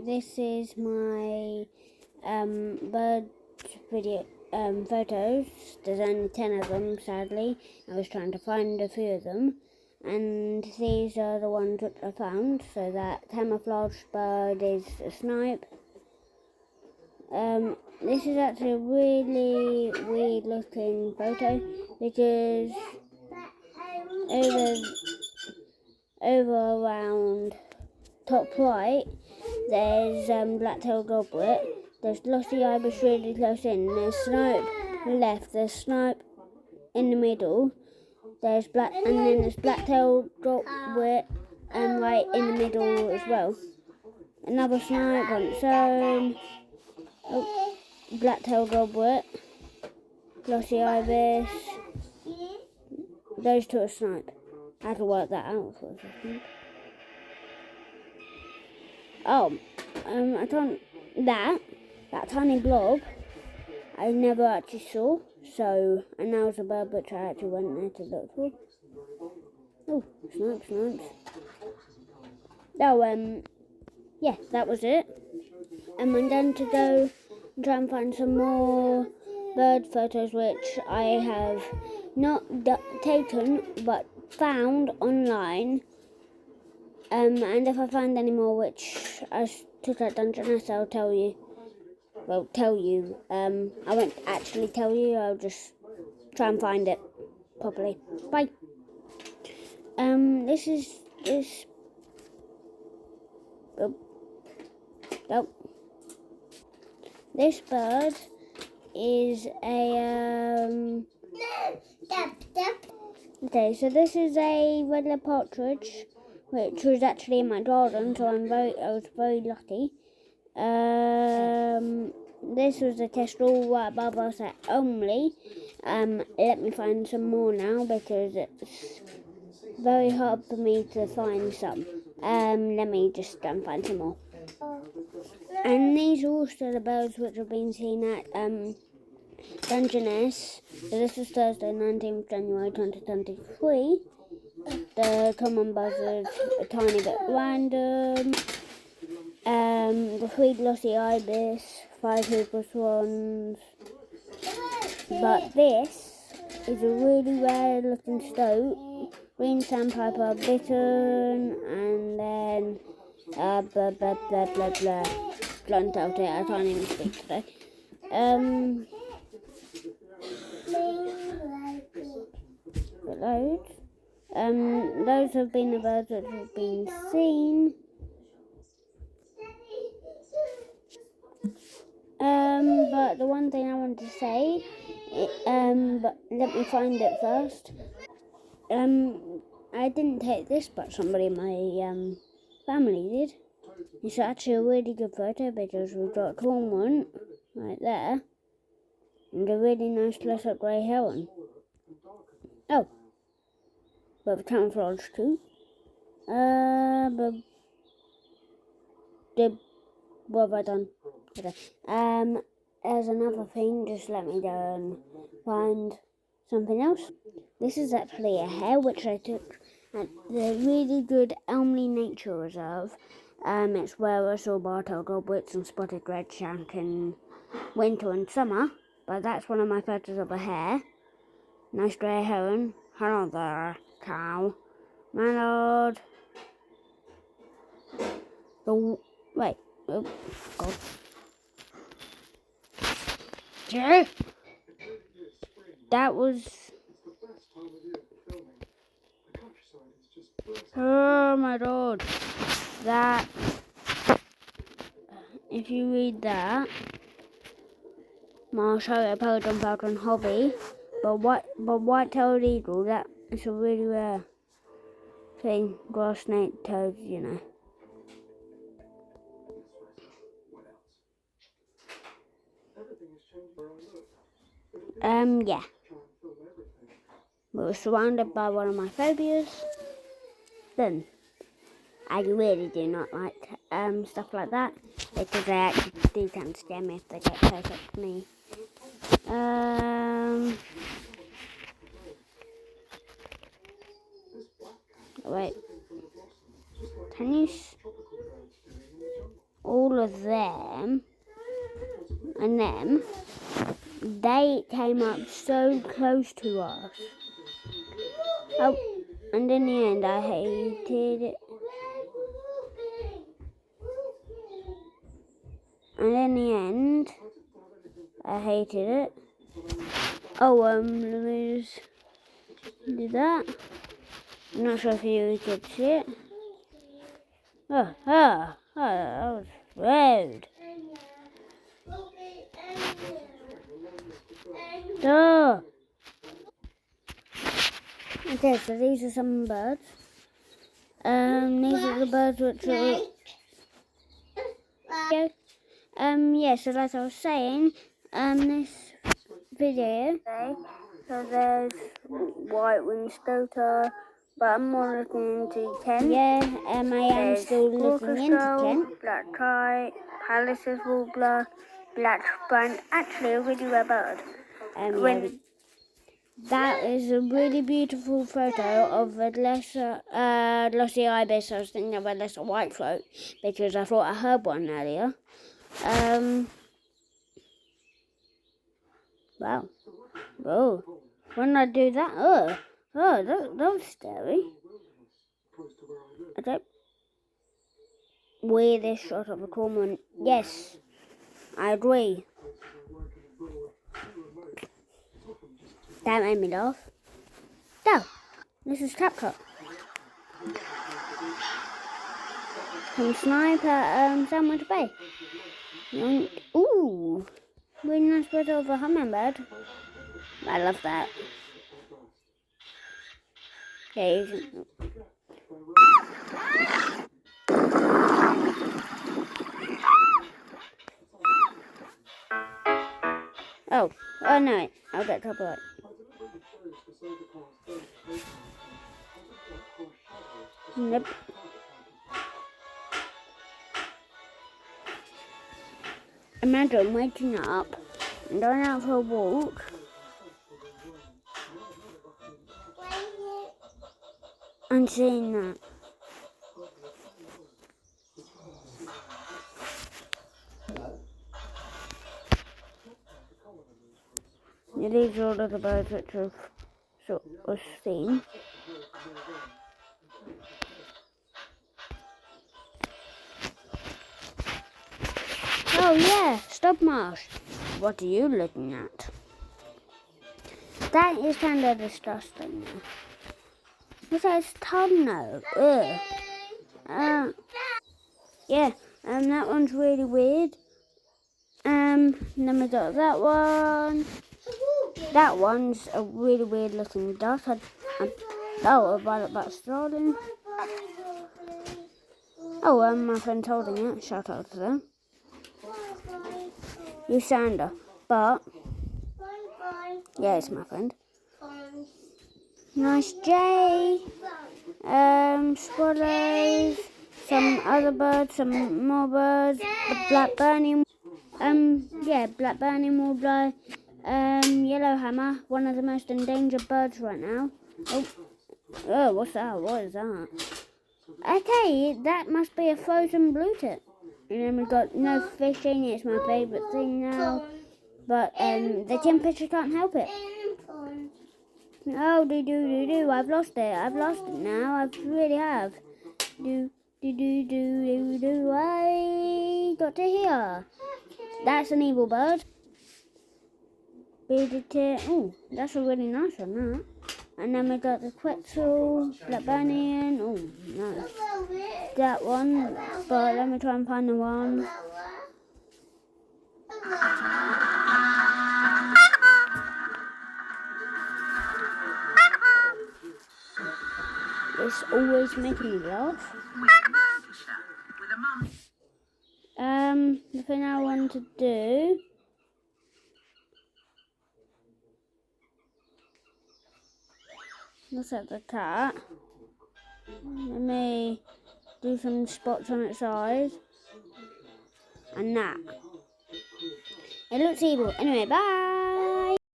this is my bird video photos. There's only 10 of them, sadly. I was trying to find a few of them, and these are the ones which I found. So that camouflage bird is a snipe. This is actually a really weird looking photo because over around top right there's black-tailed goblet, there's glossy ibis really close in, there's snipe left, there's snipe in the middle, there's black-tailed goblet and right in the middle as well. Another snipe on its own, black-tailed goblet, glossy ibis, those two are snipe. I had to work that out for a second. I don't. That tiny blob, I never actually saw. So, and now it's a bird which I actually went there to look for. Oh, snipes. Oh, yeah, that was it. And I'm going to go and try and find some more bird photos which I have not taken but found online. And if I find any more which I took at Dungeness, I'll tell you. Well, I won't actually tell you, I'll just try and find it properly. Bye. This is this. Oh. This bird is a Okay, so this is a regular partridge, which was actually in my garden, so I was very lucky. This was a kestrel right above us at only. Let me find some more now because it's very hard for me to find some. Let me just find some more. And these are also the birds which have been seen at Dungeness. So this is Thursday, 19th January 2023. The common buzzard, a tiny bit random. The 3 glossy ibis, 5 hooper swans. But this is a really rare looking stoat. Green sandpiper bittern, and then blunt out it. I can't even speak today. Loads. Those have been the birds that have been seen. But the one thing I want to say, but let me find it first. I didn't take this, but somebody in my family did. It's actually a really good photo because we've got a cormorant right there and a really nice close-up grey heron. Oh, but the camouflage too. But what have I done? Okay. There's another thing. Just let me go and find something else. This is actually a hare which I took at the really good Elmley Nature Reserve. It's where I saw bar-tailed goblets and spotted redshank in winter and summer. But that's one of my photos of a hare. Nice grey heron. Hello there, cow. Mallard. Wait. Oh, God. Jerry? That was... Oh my God. That... If you read that... I'll show you a Peloton Falcon hobby. But white-tailed eagle, that is a really rare thing. Grass snake toads, you know. Yeah. We were surrounded by one of my phobias. Then, I really do not like stuff like that because they actually do kind of scare me if they get close up to me. Wait. Can you all saw them and them, they came up so close to us. Oh, and in the end I hated it. And in the end, I hated it. Oh, let me just do that. I'm not sure if you could see it. Oh, that was rude. Oh. Okay, so these are some birds. These are the birds which are... Yeah, so like I was saying, this video, so there's white-winged scoter, but I'm more looking into Kent. Yeah, I am still looking into Kent. Black kite, Palliser's warbler, black band, actually a really rare bird. That is a really beautiful photo of a lesser, glossy ibis. I was thinking of a lesser white throat because I thought I heard one earlier. Wow. Oh, when I do that, that was scary. Okay. Weirdest shot of a cormorant. Yes, I agree. That made me laugh. So, this is Tapcot. Can snipe at Sandwich Bay. Ooh, really nice photo of a hummingbird. I love that. Okay. Oh no, I'll get copyright. Nope. Imagine waking up and going out for a walk and seeing that. Yeah, these are all of the birds which I've sort of seen. Oh yeah, stop marsh. What are you looking at? That is kind of disgusting. It says tongue though. Ugh. Yeah, that one's really weird. Then we got that one. That one's a really weird looking duck. Oh, a violet-backed starling. Oh, my friend's holding it. Shout out to them. Usander. But, yeah, it's my friend. Nice jay. Swallows. Some other birds, some more birds. The black burning. Black burning warbler. Yellowhammer, one of the most endangered birds right now. Oh, what's that? What is that? Okay, that must be a frozen blue tip. And then we've got no fishing, it's my favourite thing now. But the kingfisher can't help it. Oh, I've lost it now, I really have. I got to hear. That's an evil bird. Bearded tit. Oh, that's a really nice one, that. And then we got the Quetzal, Black Banyan. Oh, nice. That one. But let me try and find the one. It's always making me laugh. The thing I want to do. Let's at the cat. Let me do some spots on its eyes. And that. It looks evil. Anyway, bye.